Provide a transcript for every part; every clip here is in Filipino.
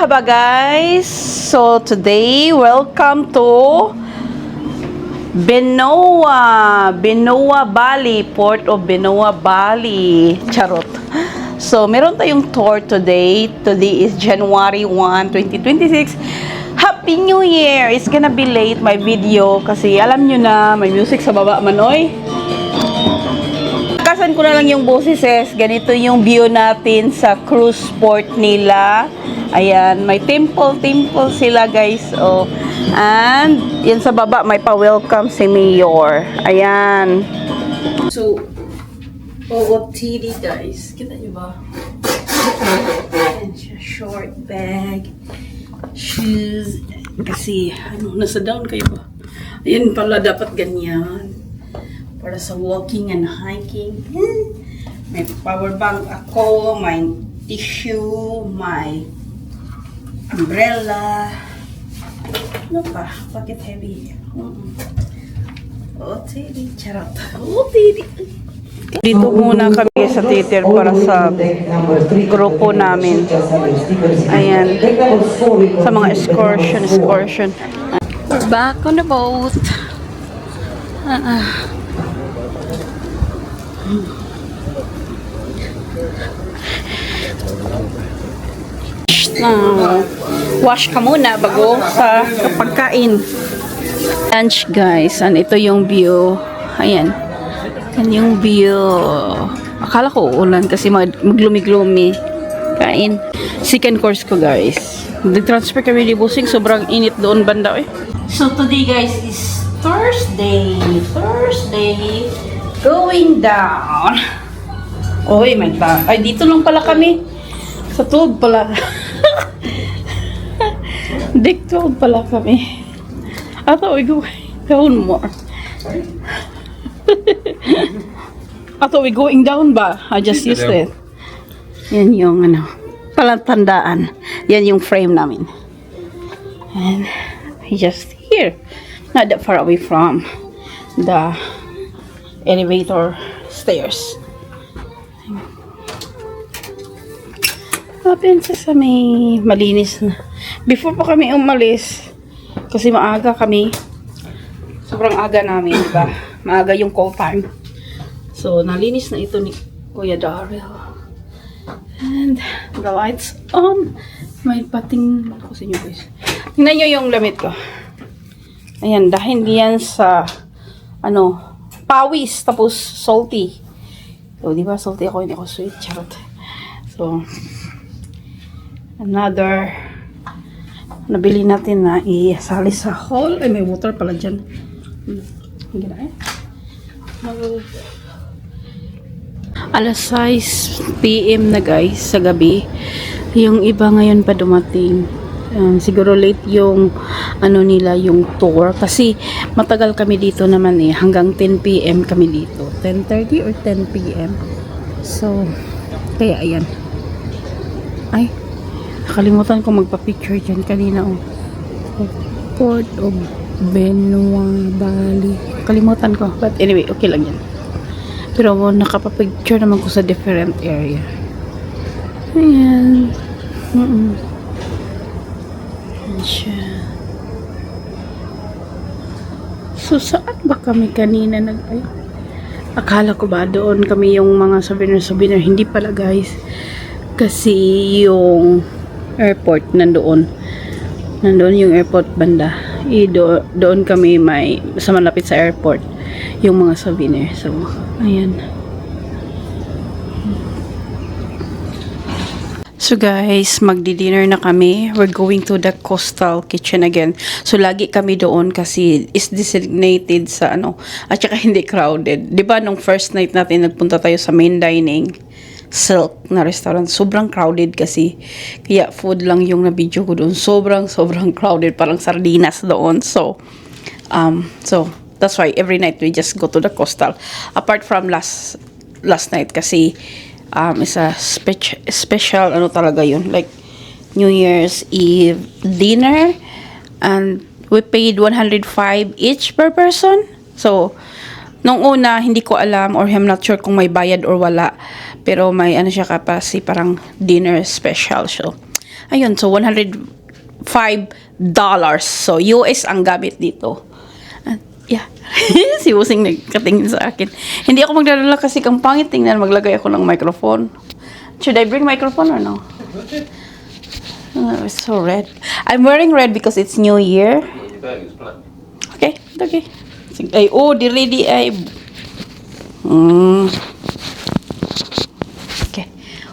Marhaba guys! So today, welcome to Benoa Bali, Port of Benoa Bali. Charot. So meron tayong tour today. Today is January 1, 2026. Happy New Year! It's gonna be late my video kasi alam nyo na may music sa baba manoy. Kasan ko na lang yung boses. Ganito yung view natin sa cruise port nila. Ayan, may temple sila guys. Oh. And yan sa baba may pa-welcome si Mayor. Ayan. So, OOTD guys. Kita nyo ba? Short bag, shoes. Kasi, nasa down kayo ba? Ayan pala, dapat ganyan. Para sa walking and hiking. May power bank ako, may tissue, may umbrella. Ano pa? Bakit heavy? OOTD, charot. OOTD. Dito muna kami sa theater para sa grupo namin. Ayan. Sa mga excursion. We're back on the boat. Wash ka muna bago sa pagkain. Lunch guys, ito yung view. Ayan. Yan yung view. Akala ko ulan kasi maglumi-glumi. Kain. Second course ko guys. Nag-transfer kami di Busing. Sobrang init doon banda eh. So today guys is Thursday. Going down. Oy, may ba? Ay, dito lang pala kami. Sa tube pala. Deck 12 pala kami. I thought we go down more. I thought we going down ba? I just used it. Yan yung palatandaan. Yan yung frame namin. And just here. Not that far away from the elevator stairs. Princess, may malinis na. Before pa kami umalis, kasi maaga kami. Sobrang aga namin, diba? Maaga yung call time. So, nalinis na ito ni Kuya Daryl. And the lights on. May pating ako sa inyo guys. Tingnan nyo yung lamit ko. Ayan, dahil yan sa pawis, tapos salty. So, di ba salty ako, hindi ako sweet. Charot. So, another nabili natin na isali sa haul. Ay, may water pala dyan. Hindi na eh. Alas 6 PM na guys, sa gabi. Yung iba ngayon pa dumating. Siguro late yung nila yung tour kasi matagal kami dito naman eh, hanggang 10 PM kami dito, 10:30 or 10 PM. So kaya ayan, ay nakalimutan ko magpa-picture dyan kanina. Port of Benoa Bali, kalimutan ko, but anyway okay lang yan, pero nakapa-picture naman ko sa different area. Ayan. So, saan ba kami kanina akala ko ba doon kami yung mga souvenir. Hindi pala guys. Kasi yung airport nandoon yung airport banda. Doon kami sa malapit sa airport yung mga souvenir. So, ayan. So guys, magdi-dinner na kami. We're going to the coastal kitchen again. So lagi kami doon kasi is designated sa at saka hindi crowded. 'Di ba nung first night natin nagpunta tayo sa main dining Silk na restaurant, sobrang crowded kasi. Kaya food lang yung na-video ko doon. Sobrang crowded, parang sardinas doon. So that's why every night we just go to the coastal. Apart from last night kasi is a special talaga yun, like New Year's Eve dinner, and we paid 105 each per person. So nung una hindi ko alam, or I'm not sure kung may bayad or wala, pero may siya kasi parang dinner special. So Ayun, so $105. So, US ang gamit dito. At, yeah. Si Busing nagkatingin sa akin. Hindi ako magdadala kasi kang pangit tingnan. Maglagay ako ng microphone. Should I bring microphone or no? It's so red. I'm wearing red because it's New Year. Okay, okay. Ay, oh, di ready ay. Okay.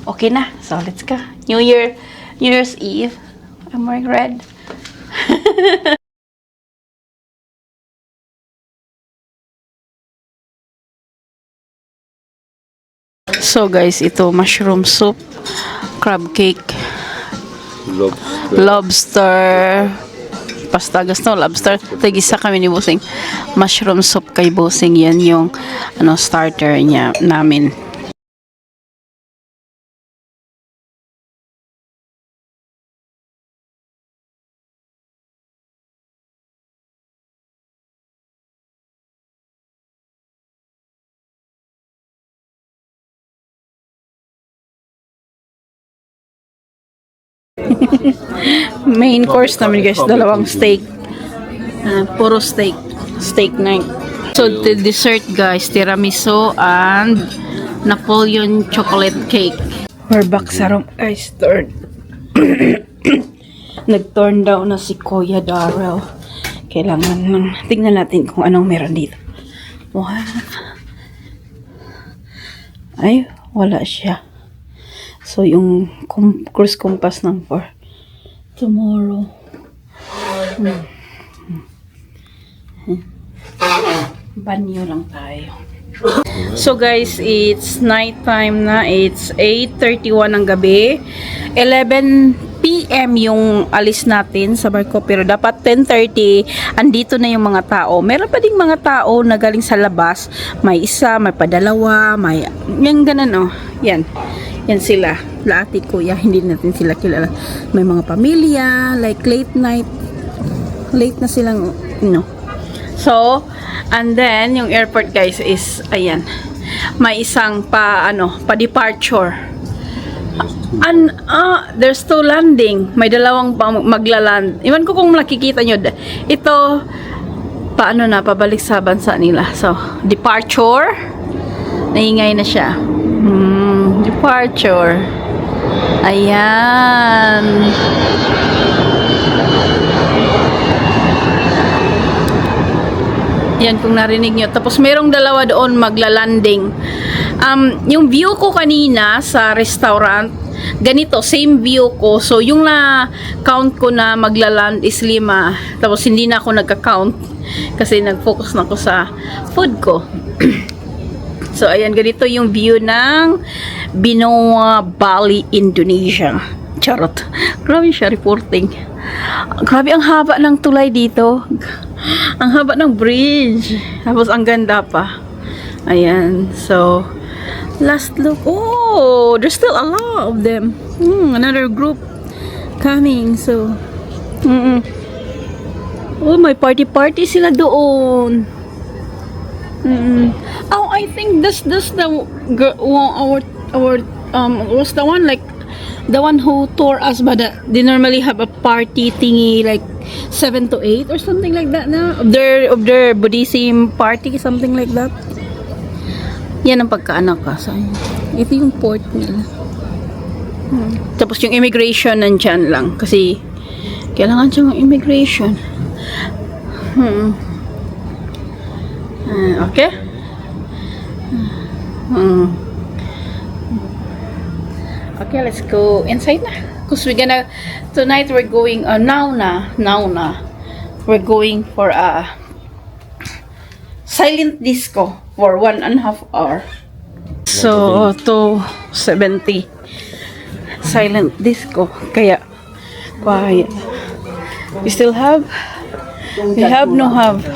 Okay na. So, let's go. New Year's Eve. I'm wearing red. So, guys, ito mushroom soup, crab cake, lobster, pastagas no, lobster. Tagisa kami ni Busing. Mushroom soup kay Busing. Yan yung starter niya namin. Main course namin guys, dalawang steak. Puro steak. Steak night. So the dessert guys, tiramisu and Napoleon chocolate cake. We're back sa room guys. Nag-turn down na si Kuya Darrell. Kailangan nang tingnan natin kung anong meron dito. Wow. Ay, wala siya. So, yung cruise compass ng for tomorrow. Banyo lang tayo. So, guys, it's night time na. It's 8:31 ng gabi. 11 p.m. yung alis natin sa barko. Pero dapat 10:30, andito na yung mga tao. Meron pa ding mga tao na galing sa labas. May isa, may padalawa, may... Yan ganun, oh. Yan. Yan sila. Laati kuya, hindi natin sila kilala. May mga pamilya, like late night. Late na silang, So, and then, yung airport guys is, ayan. May isang pa-departure. And, there's two landing. May dalawang maglaland. Iwan ko kung nakikita nyo. Ito, pabalik sa bansa nila. So, departure. Naingay na siya. Departure. Ayan. Yan kung narinig nyo. Tapos merong dalawa doon maglalanding. Yung view ko kanina sa restaurant, ganito, same view ko. So, yung na-count ko na maglaland is 5. Tapos, hindi na ako nagka-count kasi nag-focus na ako sa food ko. So, ayan, ganito yung view ng Binoa, Bali, Indonesia. Charot. Grabe siya reporting. Grabe ang haba ng tulay dito. Ang haba ng bridge. Tapos, ang ganda pa. Ayan. So, last look. Oh, there's still a lot of them. Another group coming. So, oh, may party sila doon. Oh, I think this the our was the one like the one who tour us, but they normally have a party thingy like 7 to 8 or something like that now of their Buddhism party, something like that. Yan ang pagkaanak ka sa ito yung port nila. Tapos yung immigration nandyan lang kasi kailangan siyang immigration. Okay. Okay, let's go inside na. Because tonight we're going, now na, we're going for a silent disco for 1.5 hour. So, 270 silent disco. Kaya, quiet. We still have, we have no have.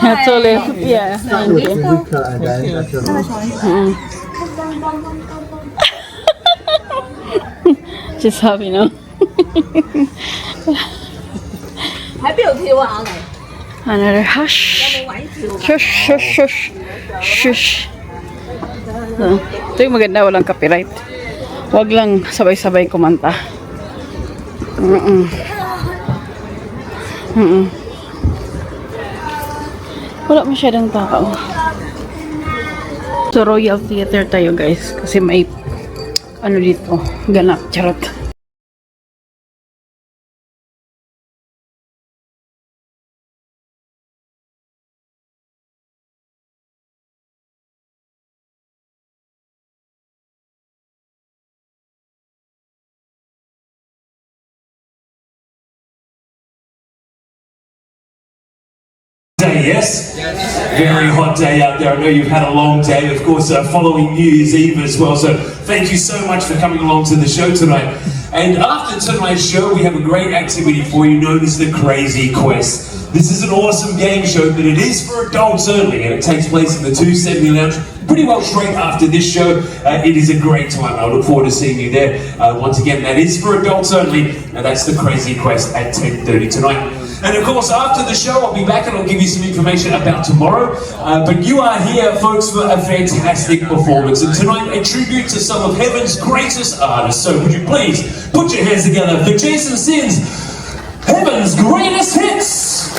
Actually, yeah. Just happy now. Another hush. Shush, shush, shush. Shush. Ito yung maganda, walang copyright. Wag lang sabay-sabay kumanta. Mm-mm. Mm-mm. Wala masyadong tao. So, Royal Theater tayo guys. Kasi may ano dito, ganap, charot. Day, yes? Very hot day out there. I know you've had a long day, of course, following New Year's Eve as well. So thank you so much for coming along to the show tonight. And after tonight's show, we have a great activity for you known as the Crazy Quest. This is an awesome game show, but it is for adults only, and it takes place in the 270 Lounge pretty well straight after this show. It is a great time. I look forward to seeing you there. Once again, that is for adults only, and that's the Crazy Quest at 10:30 tonight. And of course, after the show, I'll be back and I'll give you some information about tomorrow. But you are here, folks, for a fantastic performance. And tonight, a tribute to some of heaven's greatest artists. So would you please put your hands together for Jason Sin's Heaven's Greatest Hits!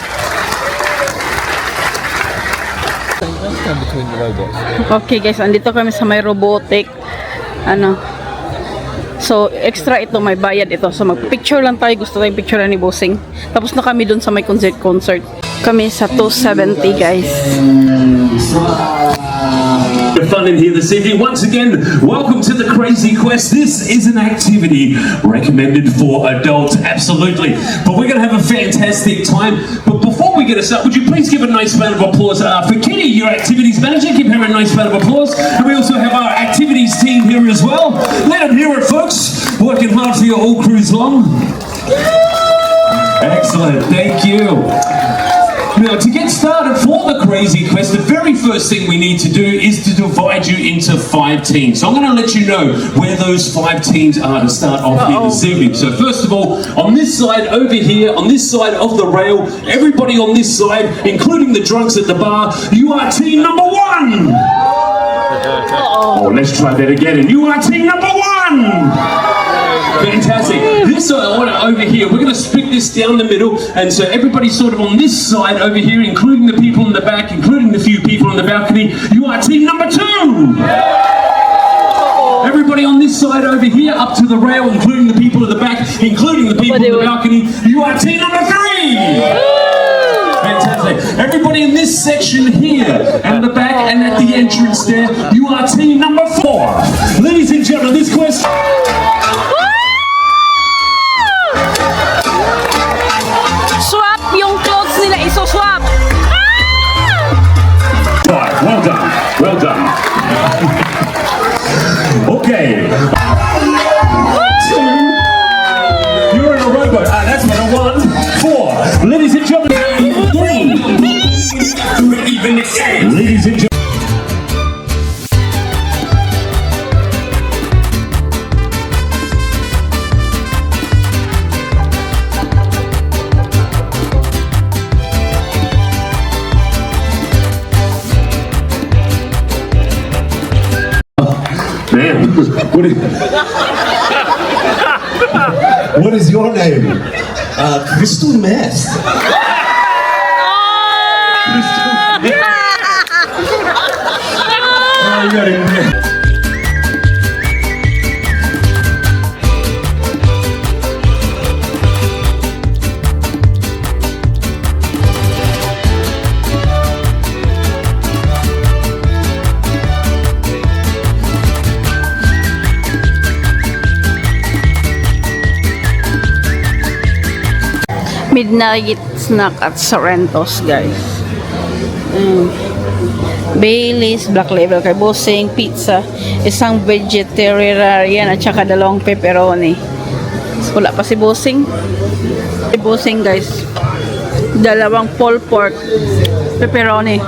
Between the robots. Okay guys, andito kami sa may robotic. Ano? So, extra ito, may bayad ito. So, mag-picture lang tayo. Gusto tayong picture ni Bossing. Tapos na kami dun sa may concert. Kami sa 270, guys. Fun in here this evening. Once again, welcome to the Crazy Quest. This is an activity recommended for adults, absolutely. But we're going to have a fantastic time. But before we get us up, would you please give a nice round of applause for Kitty, your activities manager? Give her a nice round of applause. And we also have our activities team here as well. Let them hear it, folks. Working hard for you all cruise long. Excellent, thank you. Now, to get started for the Crazy Quest, the very first thing we need to do is to divide you into 5 teams. So I'm going to let you know where those 5 teams are to start off here this evening. So first of all, on this side over here, on this side of the rail, everybody on this side, including the drunks at the bar, you are team number 1! Oh, let's try that again. And you are team number 1! Fantastic. This side, I want it over here. We're going to split this down the middle, and so everybody's sort of on this side over here, including the people in the back, including the few people on the balcony. You are team number 2. Everybody on this side over here, up to the rail, including the people at the back, including the people on the balcony. You are team number 3. Fantastic. Everybody in this section here, and the back, and at the entrance there, you are team number 4. Ladies and gentlemen, this question. Swap yung clothes nila, iso-swap. Well done. Well done. Okay. 2. You're in a robot. That's better. 1, 4. Ladies and gentlemen, 3. Ladies and gentlemen. Man, what is your name? Crystal Meth. Oh, you got it. Midnight snack at Sorrento's, guys. Bailey's, Black Label kay Bossing, pizza, isang vegetarian at saka 2 pepperoni. Wala pa si Bossing. Si Bossing, guys. 2 pulled pork, pepperoni.